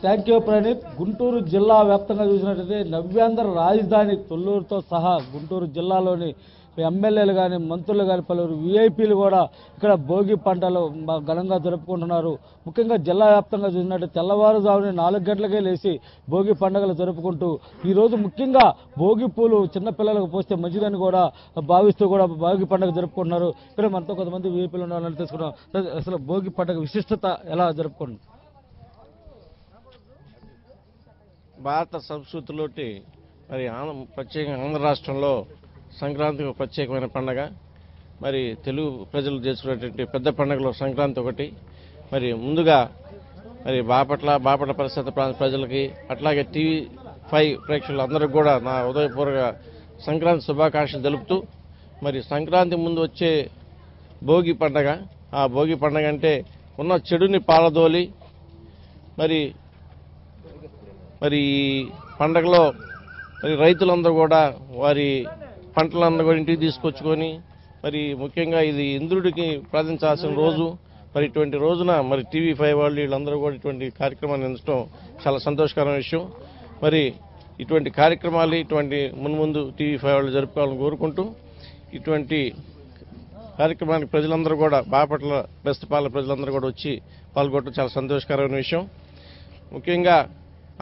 Thank you Praneeth. Guntur జిల్లా వ్యాప్తంగా చూసినట్లయితే నవ్యాంధ్ర రాజధాని తొల్లూరుతో సహా గుంటూరు జిల్లాలోని ఎమ్మెల్యేలు కానీ మంత్రులు కానీ పలువురు వీఐపీలు కూడా ఇక్కడ భోగి పంటలు ఘనంగా జరుపుకుంటున్నారు. ముఖ్యంగా జిల్లా వ్యాప్తంగా చూసినట్టు తెల్లవారుజామున 4 గంటలకే లేచి భోగి పండుగలు జరుపుకుంటూ ఈరోజు ముఖ్యంగా భోగి పూలు చిన్నపిల్లలకు పోస్తే మంచిదని కూడా భావిస్తూ కూడా భోగి పండుగ జరుపుకుంటున్నారు. ఇక్కడ మనతో కొంతమంది వీఐపీలు ఉన్నారని తెలుసుకున్నాం. అసలు భోగి పండుగ విశిష్టత ఎలా జరుపుకుంటున్నారు? భారత సంస్కృతిలోటి మరి ప్రత్యేకంగా ఆంధ్ర రాష్ట్రంలో సంక్రాంతి ఒక ప్రత్యేకమైన పండగ. మరి తెలుగు ప్రజలు చేసుకునేటువంటి పెద్ద పండుగలో సంక్రాంతి ఒకటి. మరి ముందుగా మరి బాపట్ల పరిసర ప్రాంత ప్రజలకి అట్లాగే TV5 ప్రేక్షకులందరికీ కూడా నా హృదయపూర్వక సంక్రాంతి శుభాకాంక్షలు తెలుపుతూ మరి సంక్రాంతి ముందు వచ్చే భోగి పండగ, ఆ భోగి పండగ అంటే ఉన్న చెడుని పారదోలి మరి ఈ పండగలో మరి రైతులందరూ కూడా వారి పంటలందరూ కూడా ఇంటికి తీసుకొచ్చుకొని మరి ముఖ్యంగా ఇది ఇంద్రుడికి ప్రార్థించాల్సిన రోజు. మరి ఇటువంటి రోజున మరి TV5 వాళ్ళు వీళ్ళందరూ కూడా ఇటువంటి కార్యక్రమాన్ని అందించడం చాలా సంతోషకరమైన విషయం. మరి ఇటువంటి కార్యక్రమాలు ఇటువంటి మున్ముందు TV5 వాళ్ళు జరుపుకోవాలని కోరుకుంటూ ఇటువంటి కార్యక్రమానికి ప్రజలందరూ కూడా బాపట్ల బెస్తపాలెం ప్రజలందరూ కూడా వచ్చి పాల్గొనడం చాలా సంతోషకరమైన విషయం. ముఖ్యంగా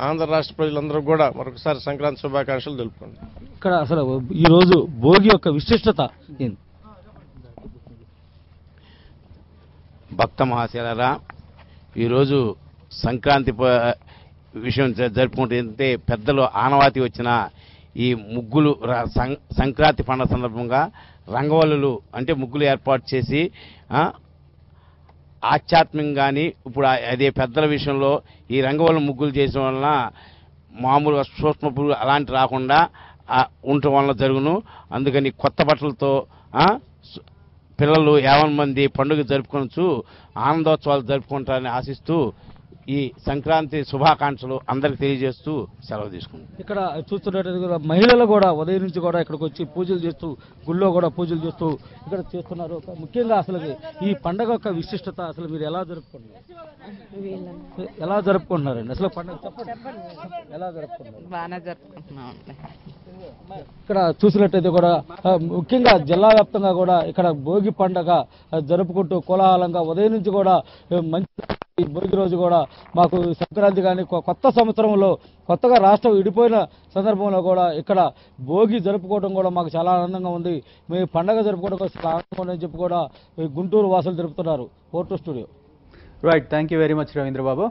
ఆంధ్ర రాష్ట్ర ప్రజలందరూ కూడా మరొకసారి సంక్రాంతి శుభాకాంక్షలు తెలుపుకోండి. ఇక్కడ అసలు ఈరోజు భోగి యొక్క విశిష్టత ఏంటి? భక్త మహాశయులారా, ఈరోజు సంక్రాంతి విషయం జరుపుకుంటే పెద్దలు ఆనవాతి వచ్చిన ఈ ముగ్గులు సంక్రాంతి పండుగ సందర్భంగా రంగవల్లులు అంటే ముగ్గులు ఏర్పాటు చేసి ఆధ్యాత్మికంగాని ఇప్పుడు అదే పెద్దల విషయంలో ఈ రంగవల్లి ముగ్గులు చేయడం వలన మామూలుగా సూక్ష్మ పురుగు అలాంటి రాకుండా ఉండటం వలన జరుగును. అందుకని కొత్త బట్టలతో పిల్లలు 50 మంది పండుగ జరుపుకొనొచ్చు, ఆనందోత్సవాలు జరుపుకుంటారని ఆశిస్తూ ఈ సంక్రాంతి శుభాకాంక్షలు అందరికి తెలియజేస్తూ సెలవు తీసుకుంటాం. ఇక్కడ చూస్తున్నట్టు మహిళలు కూడా ఉదయం నుంచి కూడా ఇక్కడికి వచ్చి పూజలు చేస్తూ గుళ్ళో కూడా పూజలు చేస్తూ ఇక్కడ చేస్తున్నారు. ముఖ్యంగా అసలు ఈ పండుగ యొక్క విశిష్టత అసలు మీరు ఎలా జరుపుకుంటున్నారండి? అసలు పండుగ చెప్పండి, ఎలా జరుపుకుంటున్నారు? బాగా జరుపుకుంటున్నాం. ఇక్కడ చూసినట్టయితే కూడా ముఖ్యంగా జిల్లా వ్యాప్తంగా కూడా ఇక్కడ భోగి పండుగ జరుపుకుంటూ కోలాహలంగా ఉదయం నుంచి కూడా మంచి భోగి రోజు కూడా మాకు సంక్రాంతి కానీ కొత్త సంవత్సరంలో కొత్తగా రాష్ట్రం విడిపోయిన సందర్భంలో కూడా ఇక్కడ భోగి జరుపుకోవడం కూడా మాకు చాలా ఆనందంగా ఉంది. మేము పండగ జరుపుకోవడం కోసం ఆనందంగా ఉందని చెప్పి కూడా గుంటూరు వాసులు జరుపుతున్నారు. Photo studio. Right, thank you very much Ravindra Babu.